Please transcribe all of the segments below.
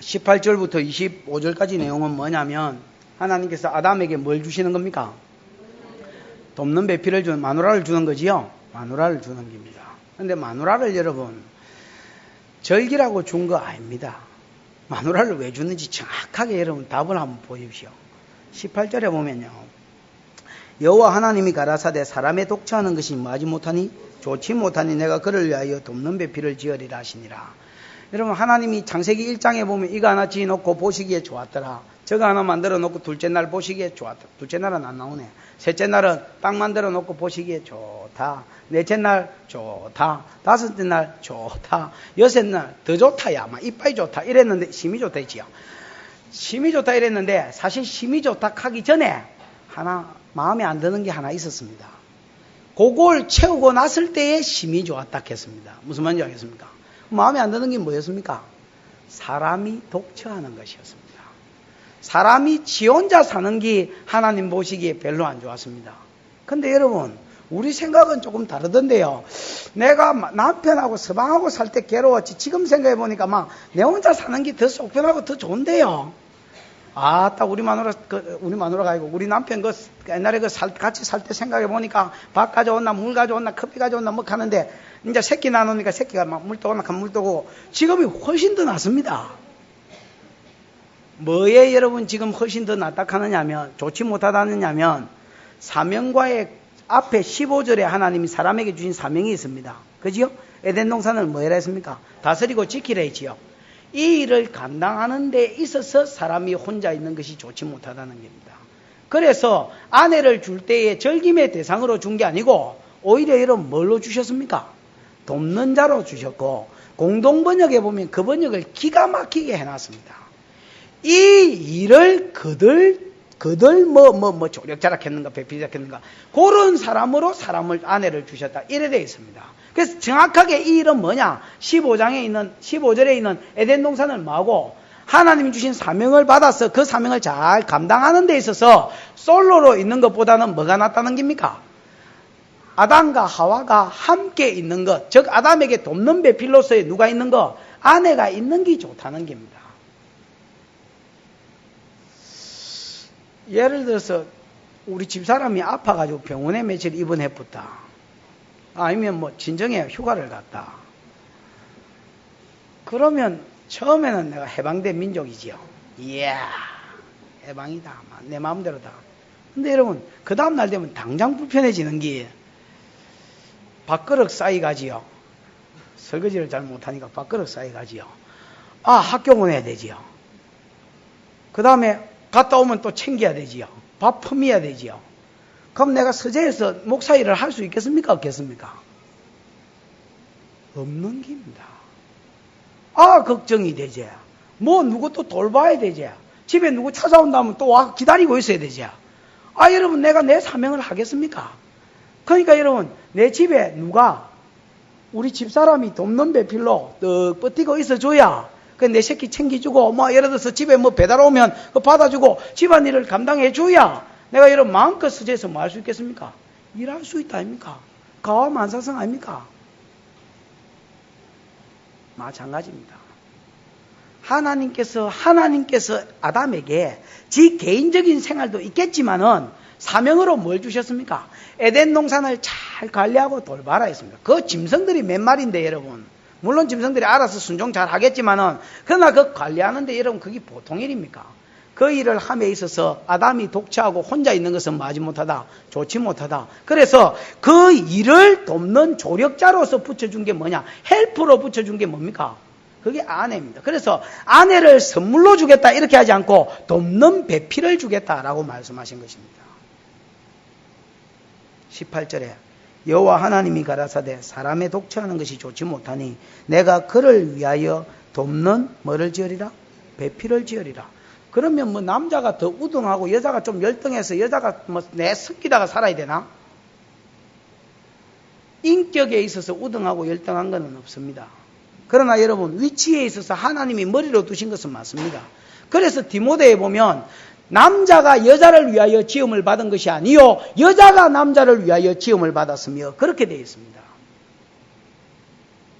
18절부터 25절까지 내용은 뭐냐면 하나님께서 아담에게 뭘 주시는 겁니까? 돕는 배필을 주는, 마누라를 주는 거지요. 마누라를 주는 겁니다. 그런데 마누라를 여러분 절기라고 준 거 아닙니다. 마누라를 왜 주는지 정확하게 여러분 답을 한번 보십시오. 18절에 보면요. 여호와 하나님이 가라사대 사람의 독처하는 것이 뭐하지 못하니 좋지 못하니 내가 그를 위하여 돕는 배필을 지으리라 하시니라. 여러분 하나님이 창세기 1장에 보면 이거 하나 지어놓고 보시기에 좋았더라. 저거 하나 만들어 놓고 둘째 날 보시기에 좋았다. 둘째 날은 안 나오네. 셋째 날은 빵 만들어 놓고 보시기에 좋다. 넷째 날 좋다. 다섯째 날 좋다. 여섯째 날 더 좋다야. 막 이빠이 좋다. 이랬는데 심이 좋다 했지요. 심이 좋다 이랬는데 사실 심이 좋다 하기 전에 하나 마음에 안 드는 게 하나 있었습니다. 그걸 채우고 났을 때에 심이 좋았다 했습니다. 무슨 말인지 알겠습니까? 마음에 안 드는 게 뭐였습니까? 사람이 독처하는 것이었습니다. 사람이 지 혼자 사는 게 하나님 보시기에 별로 안 좋았습니다. 근데 여러분 우리 생각은 조금 다르던데요. 내가 남편하고 서방하고 살 때 괴로웠지 지금 생각해 보니까 막 내 혼자 사는 게 더 속편하고 더 좋은데요. 딱 우리 마누라가 아니고 우리 남편 옛날에 같이 살 때 생각해 보니까 밥 가져온나 물 가져온나 커피 가져온나 뭐 하는데 이제 새끼 나누니까 새끼가 막 물 떠오나 물 떠고 지금이 훨씬 더 낫습니다. 뭐에 여러분 지금 훨씬 더 낫다 하느냐면 좋지 못하다느냐면 사명과의 앞에 15절에 하나님이 사람에게 주신 사명이 있습니다. 그지요? 에덴 동산을 뭐라 했습니까? 다스리고 지키라 했지요. 이 일을 감당하는 데 있어서 사람이 혼자 있는 것이 좋지 못하다는 겁니다. 그래서 아내를 줄 때에 절김의 대상으로 준 게 아니고 오히려 여러분 뭘로 주셨습니까? 돕는 자로 주셨고 공동번역에 보면 그 번역을 기가 막히게 해놨습니다. 이 일을 그들 조력자라 했는가 배필자라 했는가 그런 사람으로 아내를 주셨다 이래 되어 있습니다. 그래서 정확하게 이 일은 뭐냐 15절에 있는 에덴 동산을 뭐하고 하나님이 주신 사명을 받아서 그 사명을 잘 감당하는 데 있어서 솔로로 있는 것보다는 뭐가 낫다는 겁니까? 아담과 하와가 함께 있는 것, 즉 아담에게 돕는 배필로서의 누가 있는 것? 아내가 있는 게 좋다는 겁니다. 예를 들어서 우리 집사람이 아파가지고 병원에 며칠 입원해붙다. 아니면 뭐 친정에 휴가를 갔다. 그러면 처음에는 내가 해방된 민족이지요. 이야 해방이다. 내 마음대로다. 근데 여러분 그 다음날 되면 당장 불편해지는 게 밥그릇 쌓이가지요. 설거지를 잘 못하니까 밥그릇 쌓이가지요. 학교 보내야 되지요. 그 다음에 갔다 오면 또 챙겨야 되지요. 밥 품어야 되지요. 그럼 내가 서재에서 목사 일을 할 수 있겠습니까? 없겠습니까? 없는 겁니다. 걱정이 되지. 누구 또 돌봐야 되지. 집에 누구 찾아온다면 또 와 기다리고 있어야 되지. 여러분 내가 내 사명을 하겠습니까? 그러니까 여러분 내 집에 누가 우리 집사람이 돕는 배필로 떡 버티고 있어줘야 내 새끼 챙겨주고 예를 들어서 집에 배달 오면 받아주고 집안일을 감당해줘야 내가 여러분 마음껏 서재에서 뭐 할 수 있겠습니까? 일할 수 있다 아닙니까? 가와만사성 아닙니까? 마찬가지입니다. 하나님께서 아담에게 지 개인적인 생활도 있겠지만은 사명으로 뭘 주셨습니까? 에덴 동산을 잘 관리하고 돌봐라 했습니다. 그 짐승들이 몇 마리인데 여러분 물론 짐승들이 알아서 순종 잘 하겠지만은 그러나 그 관리하는데 여러분 그게 보통 일입니까? 그 일을 함에 있어서 아담이 독처하고 혼자 있는 것은 뭐하지 못하다, 좋지 못하다. 그래서 그 일을 돕는 조력자로서 붙여준 게 뭐냐? 헬프로 붙여준 게 뭡니까? 그게 아내입니다. 그래서 아내를 선물로 주겠다 이렇게 하지 않고 돕는 배필을 주겠다라고 말씀하신 것입니다. 18절에 여호와 하나님이 가라사대 사람의 독처하는 것이 좋지 못하니 내가 그를 위하여 돕는 뭐를 지으리라? 배필을 지으리라. 그러면 남자가 더 우등하고 여자가 좀 열등해서 여자가 내 섞이다가 살아야 되나? 인격에 있어서 우등하고 열등한 것은 없습니다. 그러나 여러분 위치에 있어서 하나님이 머리로 두신 것은 맞습니다. 그래서 디모데에 보면 남자가 여자를 위하여 지음을 받은 것이 아니요 여자가 남자를 위하여 지음을 받았으며 그렇게 되어 있습니다.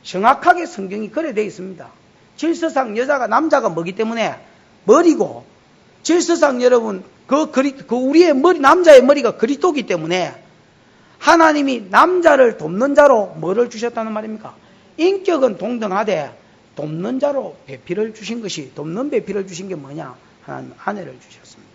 정확하게 성경이 그래 되어 있습니다. 질서상 남자가 뭐기 때문에 머리고, 질서상 여러분, 우리의 남자의 머리가 그리스도이기 때문에 하나님이 남자를 돕는 자로 뭐를 주셨다는 말입니까? 인격은 동등하되 돕는 자로 배필을 주신 것이, 돕는 배필을 주신 게 뭐냐? 하나님 아내를 주셨습니다.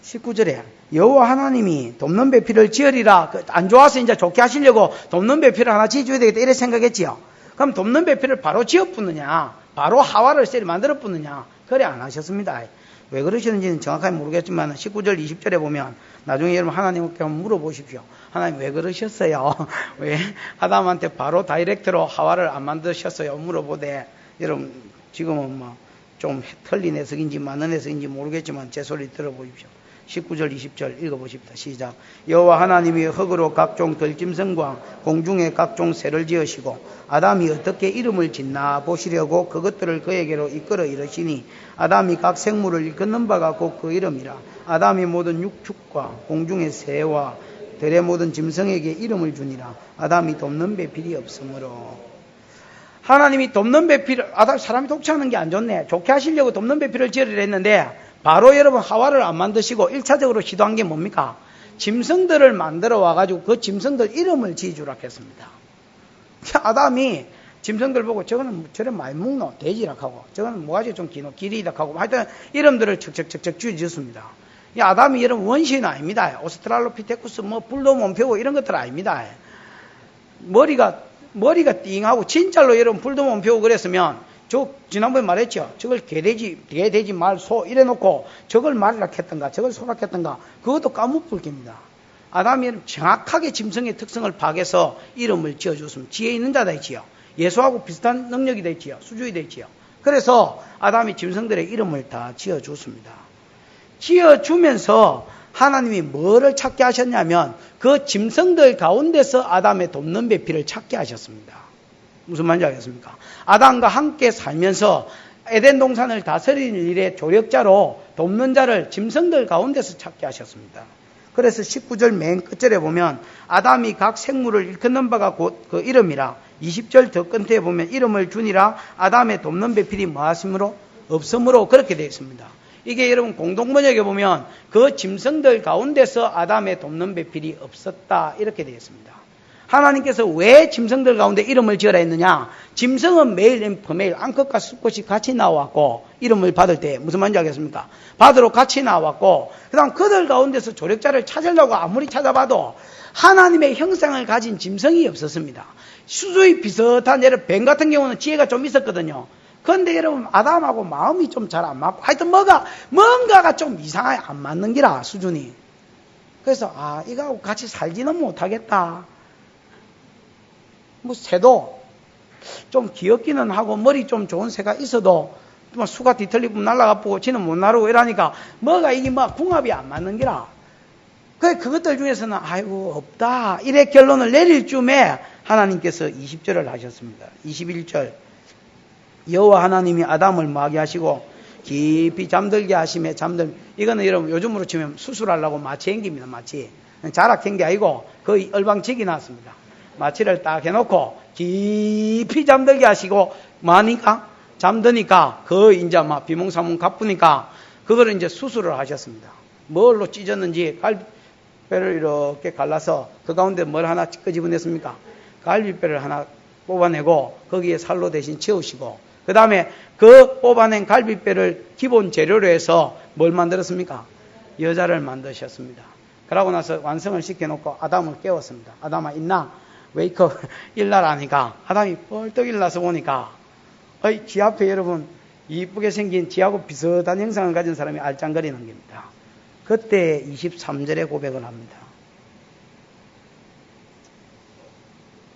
19절에 여호와 하나님이 돕는 배필을 지으리라. 안 좋아서 이제 좋게 하시려고 돕는 배필을 하나 지어줘야 되겠다 이래 생각했지요. 그럼 돕는 배필을 바로 지어 뿌느냐, 바로 하와를 셀이 만들어 뿌느냐, 그래 안 하셨습니다. 왜 그러셨는지는 정확하게 모르겠지만 19절 20절에 보면 나중에 여러분 하나님께 한번 물어보십시오. 하나님 왜 그러셨어요? 왜 아담한테 바로 다이렉트로 하와를 안 만드셨어요? 물어보되, 여러분 지금은 뭐 좀 틀린 해석인지 맞는 해석인지 모르겠지만 제 소리 들어보십시오. 19절 20절 읽어보십시다. 시작. 여호와 하나님이 흙으로 각종 들짐승과 공중의 각종 새를 지으시고 아담이 어떻게 이름을 짓나 보시려고 그것들을 그에게로 이끌어 이르시니 아담이 각 생물을 일컫는 바가 곧 그 이름이라. 아담이 모든 육축과 공중의 새와 들의 모든 짐승에게 이름을 주니라. 아담이 돕는 배필이 없으므로. 하나님이 돕는 배필을, 사람이 독차하는 게 안 좋네. 좋게 하시려고 돕는 배필을 지으려 했는데 바로 여러분 하와를 안 만드시고 1차적으로 시도한 게 뭡니까? 짐승들을 만들어 와가지고 그 짐승들 이름을 지어주라 했습니다. 아담이 짐승들 보고 저거는 저래 많이 먹노? 돼지락 하고, 저거는 뭐가지 좀 기노? 기리락 하고, 하여튼 이름들을 척척척척 지어줬습니다. 이 아담이 여러분 원시는 아닙니다. 오스트랄로피테쿠스 뭐 불도 못 펴고 이런 것들 아닙니다. 머리가 띵하고 진짜로 여러분 불도 못 펴고 그랬으면 지난번에 말했죠. 저걸 개돼지 말 소 이래 놓고 저걸 말이라 했던가 저걸 소라 했던가 그것도 까먹을 겁니다. 아담이 정확하게 짐승의 특성을 파악해서 이름을 지어줬으면 지혜 있는 자다 했지요. 예수하고 비슷한 능력이 됐지요. 수준이 됐지요. 그래서 아담이 짐승들의 이름을 다 지어줬습니다. 지어주면서 하나님이 뭐를 찾게 하셨냐면 그 짐승들 가운데서 아담의 돕는 배필을 찾게 하셨습니다. 무슨 말인지 알겠습니까? 아담과 함께 살면서 에덴 동산을 다스리는 일의 조력자로 돕는 자를 짐승들 가운데서 찾게 하셨습니다. 그래서 19절 맨 끝절에 보면 아담이 각 생물을 일컫는 바가 곧 그 이름이라. 20절 더 끝에 보면 이름을 주니라. 아담의 돕는 배필이 뭐하심으로? 없으므로 그렇게 되어 있습니다. 이게 여러분 공동번역에 보면 그 짐승들 가운데서 아담의 돕는 배필이 없었다 이렇게 되어 있습니다. 하나님께서 왜 짐승들 가운데 이름을 지어라 했느냐? 짐승은 매일 매일 암컷과 수컷이 같이 나왔고 이름을 받을 때 무슨 말인지 알겠습니까? 받으러 같이 나왔고 그 다음 그들 가운데서 조력자를 찾으려고 아무리 찾아봐도 하나님의 형상을 가진 짐승이 없었습니다. 수주의 비슷한 예를 뱀 같은 경우는 지혜가 좀 있었거든요. 그런데 여러분 아담하고 마음이 좀 잘 안 맞고 하여튼 뭔가가 좀 이상하게 안 맞는 기라 수준이. 그래서 이거하고 같이 살지는 못하겠다. 뭐 새도 좀 귀엽기는 하고 머리 좀 좋은 새가 있어도 뭐 수가 뒤틀리고 날아가고 지는 못 나르고 이러니까 이게 궁합이 안 맞는 기라. 그것들 중에서는 아이고 없다 이래 결론을 내릴 쯤에 하나님께서 20절을 하셨습니다. 21절 여호와 하나님이 아담을 마게 하시고 깊이 잠들게 하심에 이거는 여러분 요즘으로 치면 수술하려고 마취 행기입니다. 마취 자락 행기 아니고 거의 얼방직이 났습니다. 마취를 딱 해놓고 깊이 잠들게 하시고 잠드니까 거의 이제 비몽사몽 가쁘니까 그거를 이제 수술을 하셨습니다. 뭘로 찢었는지 갈비뼈를 이렇게 갈라서 그 가운데 뭘 하나 끄집어냈습니까? 갈비뼈를 하나 뽑아내고 거기에 살로 대신 채우시고 그 다음에 그 뽑아낸 갈비뼈를 기본 재료로 해서 뭘 만들었습니까? 여자를 만드셨습니다. 그러고 나서 완성을 시켜놓고 아담을 깨웠습니다. 아담아 있나? 웨이크업 일어나라니까 아담이 뻘떡 일어나서 보니까 지 앞에 여러분 이쁘게 생긴 지하고 비슷한 형상을 가진 사람이 알짱거리는 겁니다. 그때 23절에 고백을 합니다.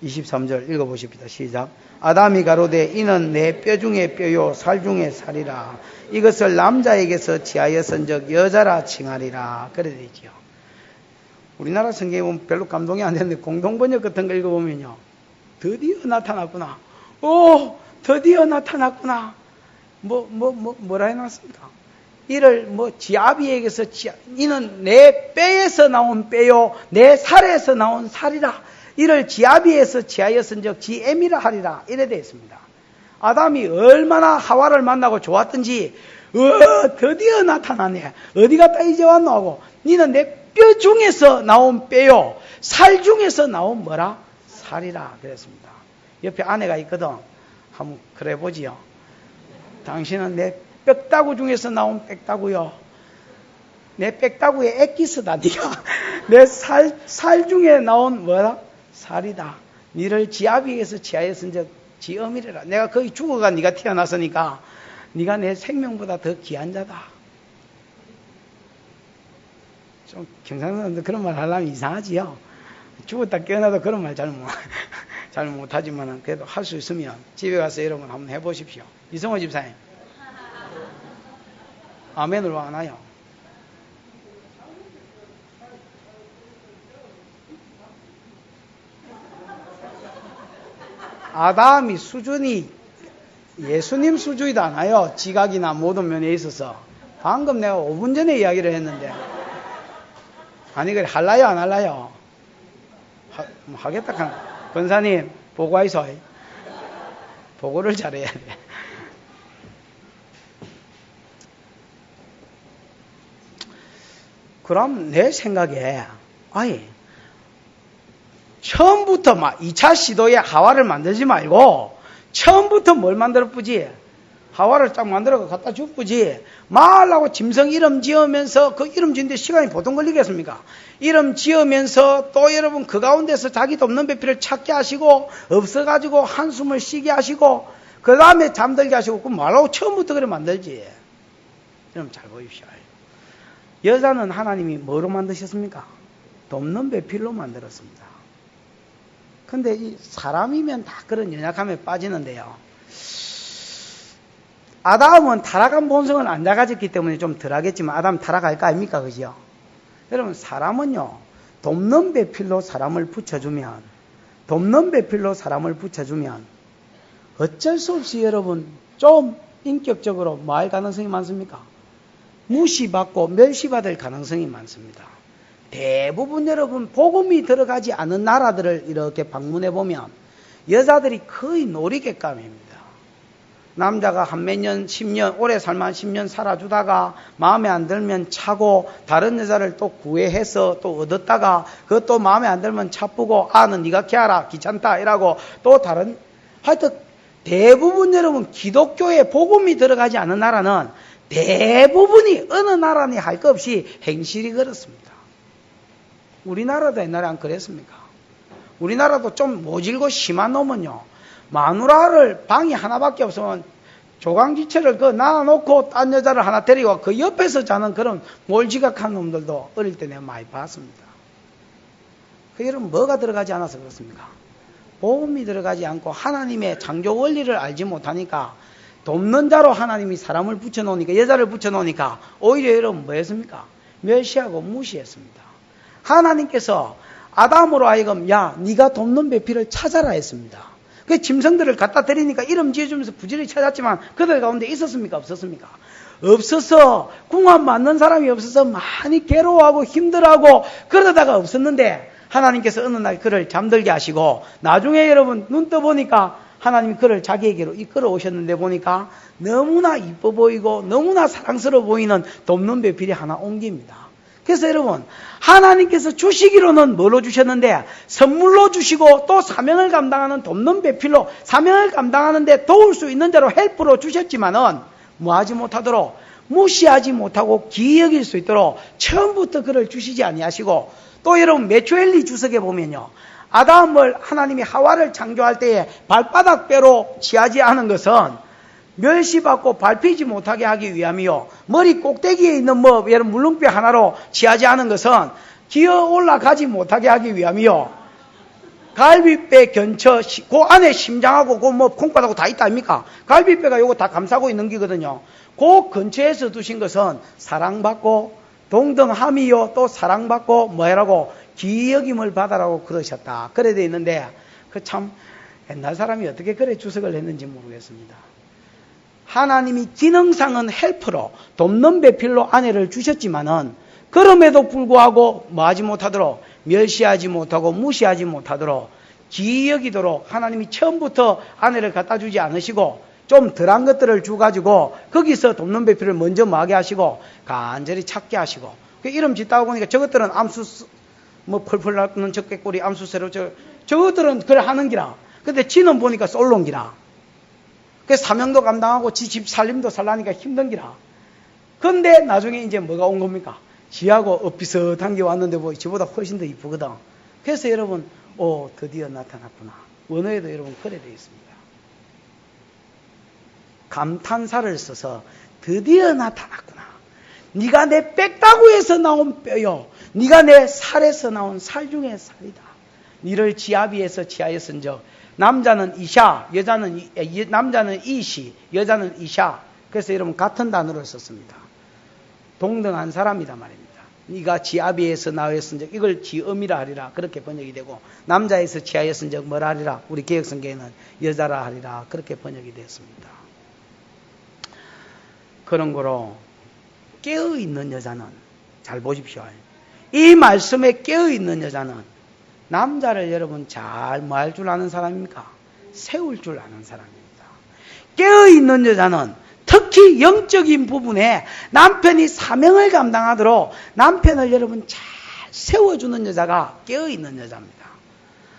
23절 읽어보십시다. 시작. 아담이 가로되 이는 내 뼈 중에 뼈요 살 중에 살이라. 이것을 남자에게서 지하였은즉 여자라 칭하리라. 그래 되지요. 우리나라 성경에 보면 별로 감동이 안 되는데 공동번역 같은 거 읽어보면요. 드디어 나타났구나. 드디어 나타났구나. 뭐라 해놨습니까? 이를 지아비에게서 이는 내 뼈에서 나온 뼈요 내 살에서 나온 살이라. 이를 지아비에서 지하였은즉 지엠이라 하리라 이래 되어 있습니다. 아담이 얼마나 하와를 만나고 좋았던지 드디어 나타나네. 어디 갔다 이제 왔노 하고 니는 내 뼈 중에서 나온 뼈요 살 중에서 나온 뭐라? 살이라 그랬습니다. 옆에 아내가 있거든. 한번 그래 보지요. 당신은 내 뼈다구 중에서 나온 빽다구요. 내 빽다구의 액기스다. 네가 내 살 중에 나온 뭐라? 살이다. 니를 지아비에서 지하였은즉 지엄이래라. 내가 거의 죽어가 네가 태어났으니까 네가 내 생명보다 더 귀한 자다. 좀 경상도는 그런 말 하려면 이상하지요. 죽었다 깨어나도 그런 말 잘 못하지만 그래도 할 수 있으면 집에 가서 여러분 한번 해보십시오. 이성호 집사님 아멘으로 하나요? 아담이 수준이 예수님 수준이도 않아요. 지각이나 모든 면에 있어서. 방금 내가 5분 전에 이야기를 했는데 아니 그래 할라요 안 할라요? 하겠다 카나. 권사님 보고하이소. 보고를 잘해야 돼. 그럼 내 생각에 아예 처음부터 막 2차 시도에 하와를 만들지 말고 처음부터 뭘 만들어 뿌지? 하와를 딱 만들어 갖다 줄 뿌지. 말하고 짐승 이름 지으면서 그 이름 지는데 시간이 보통 걸리겠습니까? 이름 지으면서 또 여러분 그 가운데서 자기 돕는 배필을 찾게 하시고 없어가지고 한숨을 쉬게 하시고 그 다음에 잠들게 하시고 그 말하고 처음부터 그래 만들지. 여러분 잘 보십시오. 여자는 하나님이 뭐로 만드셨습니까? 돕는 배필로 만들었습니다. 근데 이 사람이면 다 그런 연약함에 빠지는데요. 아담은 타락한 본성을 안 가졌기 때문에 좀 덜하겠지만 아담 타락할 거 아닙니까? 그죠? 여러분 사람은요. 돕는 배필로 사람을 붙여주면 어쩔 수 없이 여러분 좀 인격적으로 뭐 할 가능성이 많습니까? 무시받고 멸시받을 가능성이 많습니다. 대부분 여러분 복음이 들어가지 않은 나라들을 이렇게 방문해 보면 여자들이 거의 놀이객감입니다. 남자가 한 몇 년, 10년, 오래 살만 10년 살아주다가 마음에 안 들면 차고 다른 여자를 또 구애해서 또 얻었다가 그것도 마음에 안 들면 차쁘고 아는 네가 캐하라 귀찮다 이라고 또 다른 하여튼 대부분 여러분 기독교에 복음이 들어가지 않은 나라는 대부분이 어느 나라니 할 것 없이 행실이 그렇습니다. 우리나라도 옛날에 안 그랬습니까? 우리나라도 좀 모질고 심한 놈은요. 마누라를 방이 하나밖에 없으면 조강지체를 그 놔놓고 딴 여자를 하나 데리고 그 옆에서 자는 그런 몰지각한 놈들도 어릴 때 내가 많이 봤습니다. 그 여러분 뭐가 들어가지 않아서 그렇습니까? 복음이 들어가지 않고 하나님의 창조 원리를 알지 못하니까 돕는 자로 하나님이 사람을 붙여놓으니까 여자를 붙여놓으니까 오히려 여러분 뭐 했습니까? 멸시하고 무시했습니다. 하나님께서 아담으로 하여금 야 네가 돕는 배필을 찾아라 했습니다. 그 짐승들을 갖다 드리니까 이름 지어주면서 부지런히 찾았지만 그들 가운데 있었습니까? 없었습니까? 없어서 궁합 맞는 사람이 없어서 많이 괴로워하고 힘들어하고 그러다가 없었는데 하나님께서 어느 날 그를 잠들게 하시고 나중에 여러분 눈 떠보니까 하나님이 그를 자기에게로 이끌어 오셨는데 보니까 너무나 이뻐 보이고 너무나 사랑스러워 보이는 돕는 배필이 하나 옮깁니다. 그래서 여러분 하나님께서 주시기로는 뭘로 주셨는데 선물로 주시고 또 사명을 감당하는 돕는 배필로 사명을 감당하는데 도울 수 있는 자로 헬프로 주셨지만은 뭐하지 못하도록 무시하지 못하고 기이 여길 수 있도록 처음부터 그를 주시지 아니하시고 또 여러분 메추엘리 주석에 보면요 아담을 하나님이 하와를 창조할 때에 발바닥 뼈로 취하지 않은 것은 멸시받고 밟히지 못하게 하기 위함이요. 머리 꼭대기에 있는 여러분 물렁뼈 하나로 취하지 않은 것은 기어 올라가지 못하게 하기 위함이요. 갈비뼈 근처, 그 안에 심장하고 콩팥하고 다 있다 아닙니까? 갈비뼈가 요거 다 감싸고 있는 기거든요. 그 근처에서 두신 것은 사랑받고 동등함이요. 또 사랑받고 뭐라고 기여김을 받아라고 그러셨다. 그래 돼 있는데 그 참 옛날 사람이 어떻게 그래 주석을 했는지 모르겠습니다. 하나님이 기능상은 헬프로 돕는 배필로 아내를 주셨지만은 그럼에도 불구하고 뭐 하지 못하도록, 멸시하지 못하고 무시하지 못하도록 귀히 여기도록 하나님이 처음부터 아내를 갖다 주지 않으시고 좀 덜한 것들을 주가지고 거기서 돕는 배필을 먼저 뭐하게 하시고 간절히 찾게 하시고, 이름 짓다가 보니까 저것들은 암수 뭐 펄펄 나는 적개꼬리 암수새로 저것들은 그래 하는 기라. 근데 지는 보니까 솔로인 기라. 그 사명도 감당하고 지 집 살림도 살라니까 힘든 기라. 근데 나중에 이제 뭐가 온 겁니까? 지하고 엇비슷한 게 왔는데 뭐 지보다 훨씬 더 이쁘거든. 그래서 여러분, 드디어 나타났구나. 원어에도 여러분 그래 되어 있습니다. 감탄사를 써서 드디어 나타났구나. 네가 내 빽다구에서 나온 뼈요, 네가 내 살에서 나온 살 중에 살이다. 니를 지아비에서 지하였은즉, 남자는 이샤, 남자는 이시, 여자는 이샤. 그래서 여러분 같은 단어를 썼습니다. 동등한 사람이다 말입니다. 네가 지아비에서 나왔은즉 이걸 지음이라 하리라, 그렇게 번역이 되고, 남자에서 지하였은즉 뭐라 하리라, 우리 개혁성경에는 여자라 하리라, 그렇게 번역이 되었습니다. 그런 거로 깨어있는 여자는, 잘 보십시오, 이 말씀에 깨어있는 여자는 남자를 여러분 잘 뭐 할 줄 아는 사람입니까? 세울 줄 아는 사람입니다. 깨어있는 여자는 특히 영적인 부분에 남편이 사명을 감당하도록 남편을 여러분 잘 세워주는 여자가 깨어있는 여자입니다.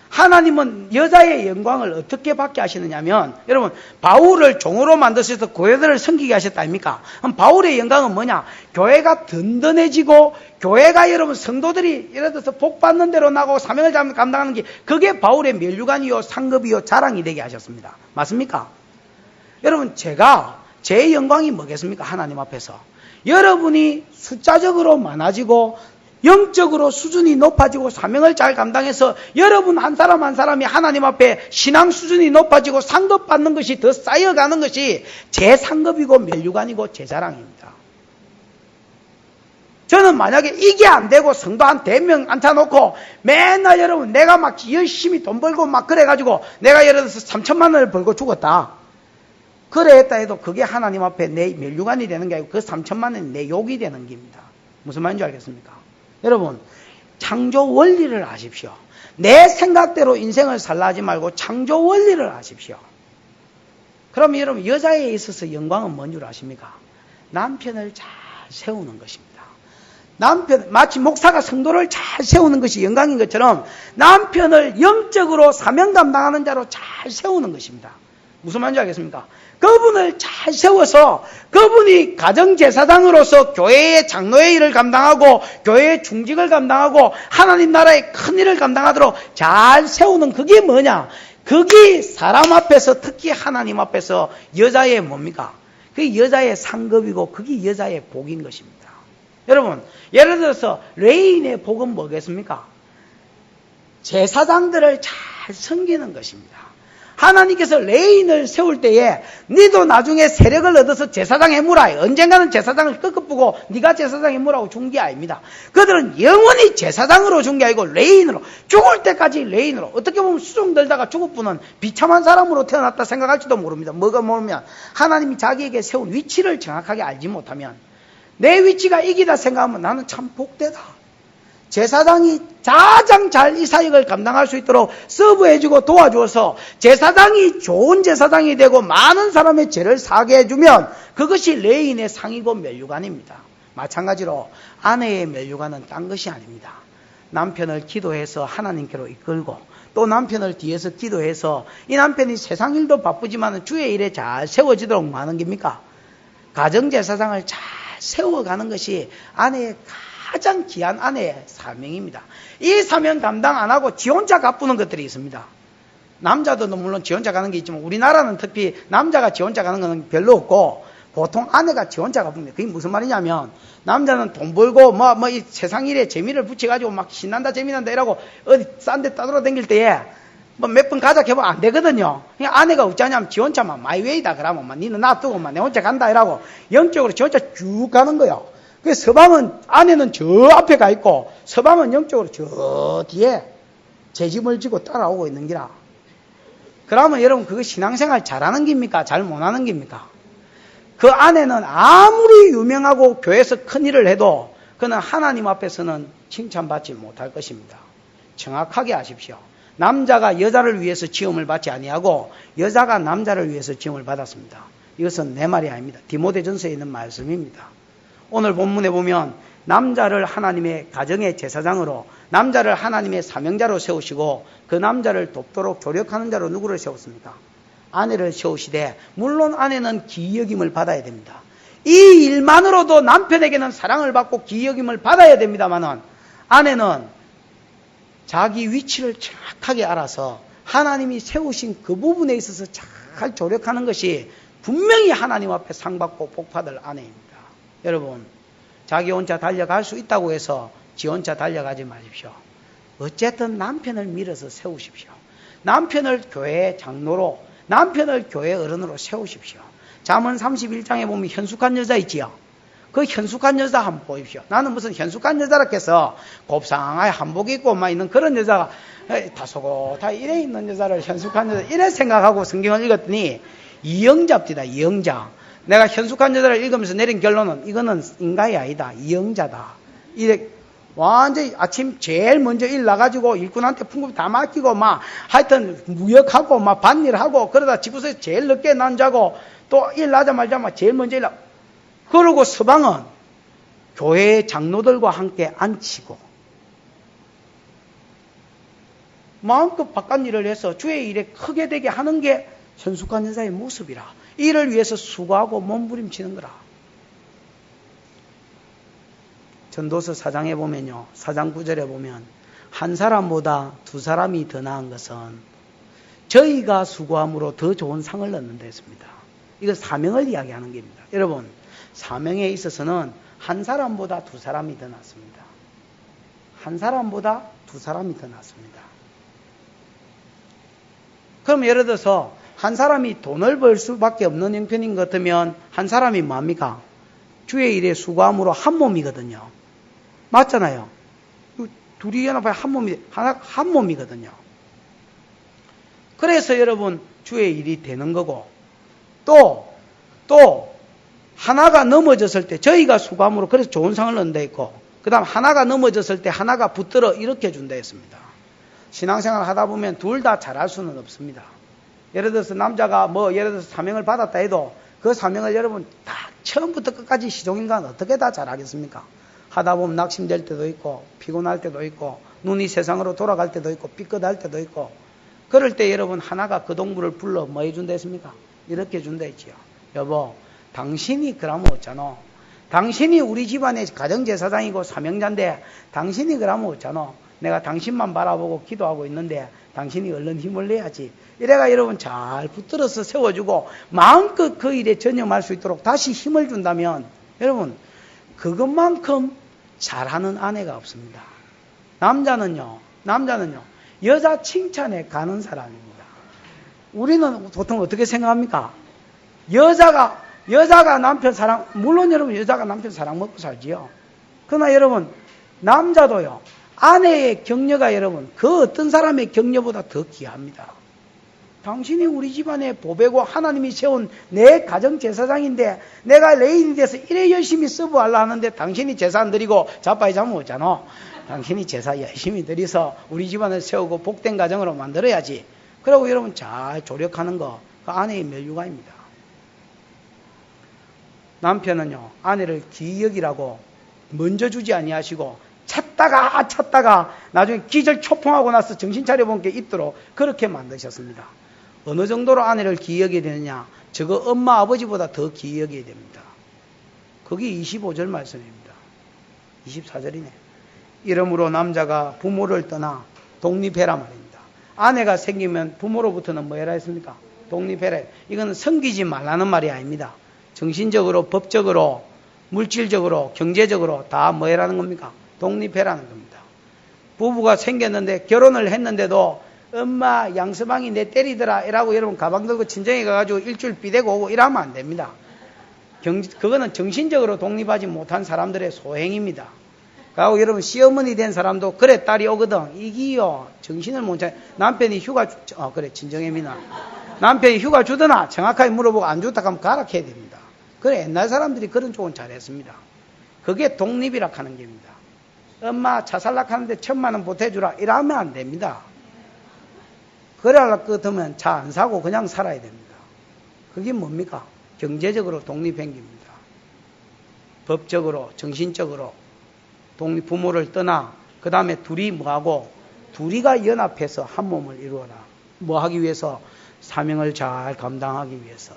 하나님은 여자의 영광을 어떻게 받게 하시느냐면, 여러분 바울을 종으로 만드셔서 교회들을 섬기게 하셨다 아닙니까? 그럼 바울의 영광은 뭐냐? 교회가 든든해지고, 교회가 여러분 성도들이 예를 들어서 복 받는 대로 나고 사명을 감당하는 게, 그게 바울의 면류관이요 상급이요 자랑이 되게 하셨습니다. 맞습니까? 여러분 제 영광이 뭐겠습니까? 하나님 앞에서 여러분이 숫자적으로 많아지고 영적으로 수준이 높아지고 사명을 잘 감당해서 여러분 한 사람 한 사람이 하나님 앞에 신앙 수준이 높아지고 상급 받는 것이 더 쌓여가는 것이 제 상급이고 면류관이고 제 자랑입니다. 저는 만약에 이게 안 되고 성도 한 100명 앉혀놓고 맨날 여러분 내가 막 열심히 돈 벌고 막 그래가지고 내가 예를 들어서 3천만 원을 벌고 죽었다, 그래 했다 해도 그게 하나님 앞에 내 면류관이 되는 게 아니고 그 3천만 원이 내 욕이 되는 겁니다. 무슨 말인지 알겠습니까? 여러분 창조 원리를 아십시오. 내 생각대로 인생을 살라 하지 말고 창조 원리를 아십시오. 그럼 여러분 여자에 있어서 영광은 뭔 줄 아십니까? 남편을 잘 세우는 것입니다. 마치 목사가 성도를 잘 세우는 것이 영광인 것처럼 남편을 영적으로 사명 감당하는 자로 잘 세우는 것입니다. 무슨 말인지 알겠습니까? 그분을 잘 세워서 그분이 가정제사장으로서 교회의 장로의 일을 감당하고 교회의 중직을 감당하고 하나님 나라의 큰 일을 감당하도록 잘 세우는, 그게 뭐냐? 그게 사람 앞에서, 특히 하나님 앞에서 여자의 뭡니까? 그게 여자의 상급이고 그게 여자의 복인 것입니다. 여러분 예를 들어서 레인의 복은 뭐겠습니까? 제사장들을 잘 섬기는 것입니다. 하나님께서 레인을 세울 때에 니도 나중에 세력을 얻어서 제사장 해무라, 언젠가는 제사장을 끄끄쁘고 네가 제사장 해무라고 준 게 아닙니다. 그들은 영원히 제사장으로 준 게 아니고 레인으로, 죽을 때까지 레인으로, 어떻게 보면 수종 들다가 죽을 뿐은 비참한 사람으로 태어났다 생각할지도 모릅니다. 뭐가 모르면 하나님이 자기에게 세운 위치를 정확하게 알지 못하면, 내 위치가 이기다 생각하면 나는 참 복되다, 제사장이 가장 잘 이 사역을 감당할 수 있도록 서브해주고 도와주어서 제사장이 좋은 제사장이 되고 많은 사람의 죄를 사게 해주면 그것이 레인의 상이고 면류관입니다. 마찬가지로 아내의 면류관은 딴 것이 아닙니다. 남편을 기도해서 하나님께로 이끌고, 또 남편을 뒤에서 기도해서 이 남편이 세상 일도 바쁘지만 주의 일에 잘 세워지도록 뭐 하는 겁니까? 가정제사장을 잘 세워가는 것이 아내의 가장 귀한 아내의 사명입니다. 이 사명 감당 안 하고 지 혼자 가쁘는 것들이 있습니다. 남자도 물론 지 혼자 가는 게 있지만 우리나라는 특히 남자가 지 혼자 가는 건 별로 없고 보통 아내가 지 혼자 가봅니다. 그게 무슨 말이냐면 남자는 돈 벌고 이 세상 일에 재미를 붙여가지고 막 신난다 재미난다 이라고 어디 싼 데 따돌아다닐 때에 몇 번 가자 해보면 안 되거든요. 그러니까 아내가 어쩌냐면 지 혼자만 마이웨이다 그러면 니는 놔두고 내 혼자 간다 이라고 영적으로 지 혼자 쭉 가는 거예요. 그 서방은, 아내는 저 앞에 가 있고 서방은 영적으로 저 뒤에 제 짐을 지고 따라오고 있는 기라. 그러면 여러분 그거 신앙생활 잘하는 겁니까? 잘 못하는 겁니까? 그 아내는 아무리 유명하고 교회에서 큰 일을 해도 그는 하나님 앞에서는 칭찬받지 못할 것입니다. 정확하게 아십시오. 남자가 여자를 위해서 지음을 받지 아니하고 여자가 남자를 위해서 지음을 받았습니다. 이것은 내 말이 아닙니다. 디모데전서에 있는 말씀입니다. 오늘 본문에 보면 남자를 하나님의 가정의 제사장으로, 남자를 하나님의 사명자로 세우시고 그 남자를 돕도록 조력하는 자로 누구를 세웠습니까? 아내를 세우시되, 물론 아내는 기여김을 받아야 됩니다. 이 일만으로도 남편에게는 사랑을 받고 기여김을 받아야 됩니다만은, 아내는 자기 위치를 정확하게 알아서 하나님이 세우신 그 부분에 있어서 잘 조력하는 것이 분명히 하나님 앞에 상 받고 복 받을 아내입니다. 여러분, 자기 혼자 달려갈 수 있다고 해서 지 혼자 달려가지 마십시오. 어쨌든 남편을 밀어서 세우십시오. 남편을 교회의 장로로, 남편을 교회 어른으로 세우십시오. 잠언 31장에 보면 현숙한 여자 있지요. 그 현숙한 여자 한번 보십시오. 나는 무슨 현숙한 여자라 해서 곱상하게 한복 입고 막 있는 그런 여자가 다소곳 이래 있는 여자를 현숙한 여자 이래 생각하고 성경을 읽었더니 이영자입니다. 이영자. 내가 현숙한 여자를 읽으면서 내린 결론은 이거는 인간이 아니다. 이영자다. 이래 완전히 아침 제일 먼저 일 나가지고 일꾼한테 풍급 다 맡기고 막 하여튼 무역하고 막 밭일하고 그러다 집에서 제일 늦게 난 자고 또 일 나자마자 막 제일 먼저 일 그러고 서방은 교회의 장로들과 함께 앉히고 마음껏 바깥 일을 해서 주의 일에 크게 되게 하는 게 현숙한 여자의 모습이라. 이를 위해서 수고하고 몸부림치는 거라. 전도서 4장에 보면요, 4장 9절에 보면 한 사람보다 두 사람이 더 나은 것은 저희가 수고함으로 더 좋은 상을 얻는다 했습니다. 이거 사명을 이야기하는 겁니다. 여러분, 사명에 있어서는 한 사람보다 두 사람이 더 낫습니다. 한 사람보다 두 사람이 더 낫습니다. 그럼 예를 들어서 한 사람이 돈을 벌 수밖에 없는 형편인 것 같으면 한 사람이 뭡니까? 주의 일에 수고함으로 한 몸이거든요. 맞잖아요. 둘이 연합해 한 몸이, 한 몸이거든요. 그래서 여러분, 주의 일이 되는 거고, 또, 하나가 넘어졌을 때, 저희가 수고함으로 그래서 좋은 상을 얻는다 했고, 그 다음 하나가 넘어졌을 때 하나가 붙들어 일으켜 준다 했습니다. 신앙생활 하다 보면 둘 다 잘할 수는 없습니다. 예를 들어서 남자가 예를 들어서 사명을 받았다 해도 그 사명을 여러분 다 처음부터 끝까지 시종일관 어떻게 다 잘하겠습니까? 하다 보면 낙심될 때도 있고, 피곤할 때도 있고, 눈이 세상으로 돌아갈 때도 있고, 삐끗할 때도 있고, 그럴 때 여러분 하나가 그 동물을 불러 뭐 해준다 했습니까? 이렇게 준다 했지요. 여보, 당신이 그러면 어쩌노? 당신이 우리 집안의 가정제사장이고 사명자인데 당신이 그러면 어쩌노? 내가 당신만 바라보고 기도하고 있는데 당신이 얼른 힘을 내야지. 이래가 여러분 잘 붙들어서 세워주고 마음껏 그 일에 전념할 수 있도록 다시 힘을 준다면 여러분 그것만큼 잘하는 아내가 없습니다. 남자는요 여자 칭찬에 가는 사람입니다. 우리는 보통 어떻게 생각합니까? 여자가 남편 사랑, 물론 여러분 여자가 남편 사랑 먹고 살지요. 그러나 여러분 남자도요 아내의 격려가 여러분 그 어떤 사람의 격려보다 더 귀합니다. 당신이 우리 집안의 보배고 하나님이 세운 내 가정 제사장인데 내가 레인이 돼서 이래 열심히 서브하려 하는데 당신이 제사 안 드리고 자빠이 자면 없잖아. 당신이 제사 열심히 드려서 우리 집안을 세우고 복된 가정으로 만들어야지. 그리고 여러분 잘 조력하는 거 그 아내의 멸류관입니다. 남편은요 아내를 기여기라고 먼저 주지 아니하시고 찾다가 나중에 기절 초풍하고 나서 정신 차려본 게 있도록 그렇게 만드셨습니다. 어느 정도로 아내를 기여하게 되느냐? 저거 엄마 아버지보다 더 기여하게 됩니다. 그게 25절 말씀입니다. 24절이네. 이러므로 남자가 부모를 떠나 독립해라 말입니다. 아내가 생기면 부모로부터는 뭐 해라 했습니까? 독립해라. 이건 섬기지 말라는 말이 아닙니다. 정신적으로, 법적으로, 물질적으로, 경제적으로 다 뭐 해라는 겁니까? 독립해라는 겁니다. 부부가 생겼는데 결혼을 했는데도 엄마 양서방이 내 때리더라 이라고 여러분 가방 들고 친정에 가가지고 일주일 비대고 오고 이러면 안 됩니다. 그거는 정신적으로 독립하지 못한 사람들의 소행입니다. 그리고 여러분 시어머니 된 사람도 그래 딸이 오거든 이기요 정신을 못 차려. 남편이 휴가 그래 친정에 미나 남편이 휴가 주더나 정확하게 물어보고 안 좋다 하면 가라 해야 됩니다. 그래 옛날 사람들이 그런 쪽은 잘했습니다. 그게 독립이라 하는 겁니다. 엄마 차 살락 하는데 1,000,000원 보태주라 이러면 안 됩니다. 그래야 끝으면 차 안 사고 그냥 살아야 됩니다. 그게 뭡니까? 경제적으로 독립한 겁니다. 법적으로 정신적으로 독립, 부모를 떠나 그 다음에 둘이 뭐하고 둘이가 연합해서 한 몸을 이루어라. 뭐 하기 위해서? 사명을 잘 감당하기 위해서.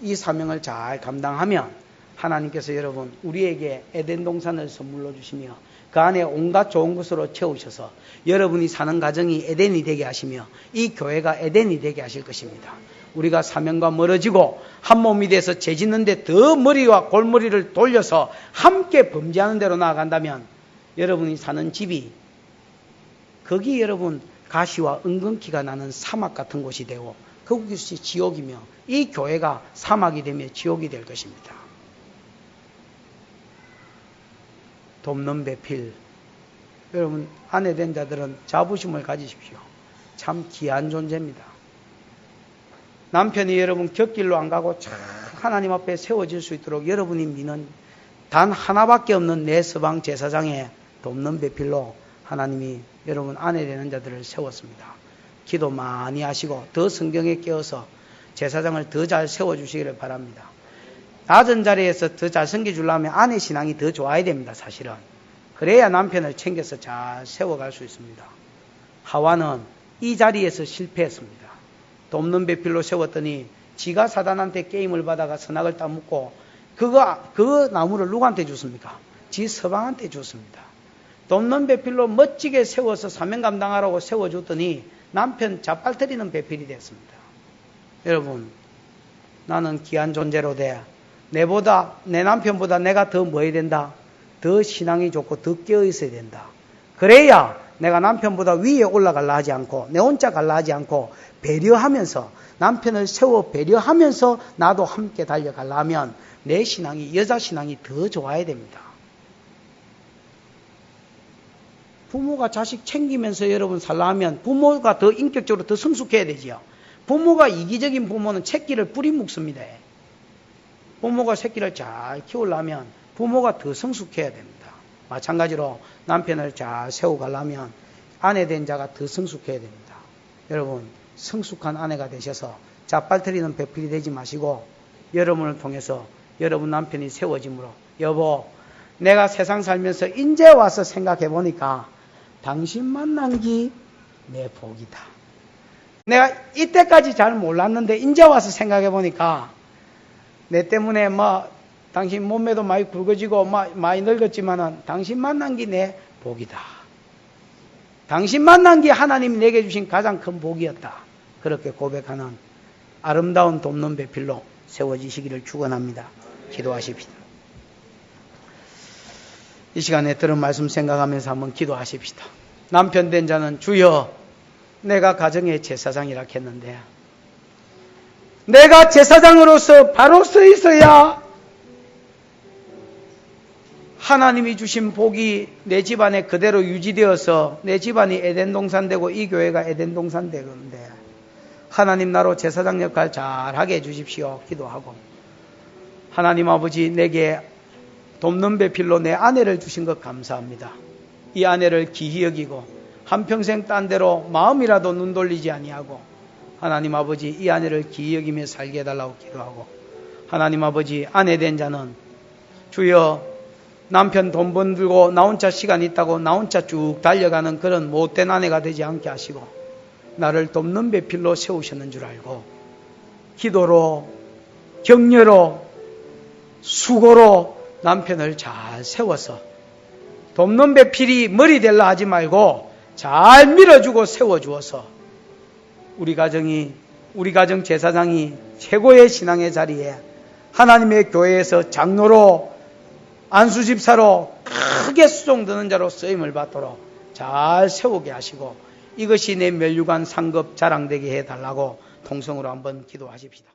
이 사명을 잘 감당하면 하나님께서 여러분 우리에게 에덴 동산을 선물로 주시며 그 안에 온갖 좋은 것으로 채우셔서 여러분이 사는 가정이 에덴이 되게 하시며 이 교회가 에덴이 되게 하실 것입니다. 우리가 사명과 멀어지고 한 몸이 돼서 죄 짓는데 더 머리와 골머리를 돌려서 함께 범죄하는 대로 나아간다면 여러분이 사는 집이 거기 여러분 가시와 은근키가 나는 사막 같은 곳이 되고 그곳이 지옥이며 이 교회가 사막이 되며 지옥이 될 것입니다. 돕는 배필. 여러분 아내 된 자들은 자부심을 가지십시오. 참 귀한 존재입니다. 남편이 여러분 곁길로 안 가고 참 하나님 앞에 세워질 수 있도록 여러분이 미는 단 하나밖에 없는 내 서방 제사장의 돕는 배필로 하나님이 여러분 아내 되는 자들을 세웠습니다. 기도 많이 하시고 더 성경에 깨어서 제사장을 더 잘 세워주시기를 바랍니다. 낮은 자리에서 더 잘 섬겨주려면 아내 신앙이 더 좋아야 됩니다. 사실은. 그래야 남편을 챙겨서 잘 세워갈 수 있습니다. 하와는 이 자리에서 실패했습니다. 돕는 배필로 세웠더니 지가 사단한테 게임을 받아가 선악을 따먹고 그 나무를 누구한테 줬습니까? 지 서방한테 줬습니다. 돕는 배필로 멋지게 세워서 사명 감당하라고 세워줬더니 남편 자빨터리는 배필이 됐습니다. 여러분 나는 귀한 존재로 돼 내 남편보다 내가 더 뭐 해야 된다? 더 신앙이 좋고 더 깨어 있어야 된다. 그래야 내가 남편보다 위에 올라가려 하지 않고 내 혼자 가려 하지 않고 배려하면서 남편을 세워 배려하면서 나도 함께 달려가려 하면 내 신앙이 여자 신앙이 더 좋아야 됩니다. 부모가 자식 챙기면서 여러분 살라 하면 부모가 더 인격적으로 더 성숙해야 되지요. 부모가 이기적인 부모는 새끼를 뿌리 묶습니다. 부모가 새끼를 잘 키우려면 부모가 더 성숙해야 됩니다. 마찬가지로 남편을 잘 세워가려면 아내 된 자가 더 성숙해야 됩니다. 여러분 성숙한 아내가 되셔서 자빨터리는 배필이 되지 마시고 여러분을 통해서 여러분 남편이 세워짐으로 여보 내가 세상 살면서 이제 와서 생각해 보니까 당신 만난 게 내 복이다. 내가 이때까지 잘 몰랐는데 이제 와서 생각해 보니까 내 때문에 당신 몸매도 많이 굵어지고 많이 늙었지만은 당신 만난 게 내 복이다. 당신 만난 게 하나님이 내게 주신 가장 큰 복이었다. 그렇게 고백하는 아름다운 돕는 배필로 세워지시기를 축원합니다. 기도하십시다. 이 시간에 들은 말씀 생각하면서 한번 기도하십시다. 남편 된 자는 주여 내가 가정의 제사장이라 했는데 내가 제사장으로서 바로 서 있어야 하나님이 주신 복이 내 집안에 그대로 유지되어서 내 집안이 에덴 동산 되고 이 교회가 에덴 동산 되는데 하나님 나로 제사장 역할 잘하게 해주십시오. 기도하고 하나님 아버지 내게 돕는 배필로 내 아내를 주신 것 감사합니다. 이 아내를 귀히 여기고 한평생 딴 데로 마음이라도 눈 돌리지 아니하고 하나님 아버지 이 아내를 귀히 여기며 살게 해달라고 기도하고 하나님 아버지 아내 된 자는 주여 남편 돈 번 들고 나 혼자 시간 있다고 나 혼자 쭉 달려가는 그런 못된 아내가 되지 않게 하시고 나를 돕는 배필로 세우셨는 줄 알고 기도로 격려로 수고로 남편을 잘 세워서 돕는 배필이 머리 될라 하지 말고 잘 밀어주고 세워주어서 우리 가정 제사장이 최고의 신앙의 자리에 하나님의 교회에서 장로로 안수집사로 크게 수종드는 자로 쓰임을 받도록 잘 세우게 하시고 이것이 내 멸류관 상급 자랑되게 해달라고 통성으로 한번 기도하십시다.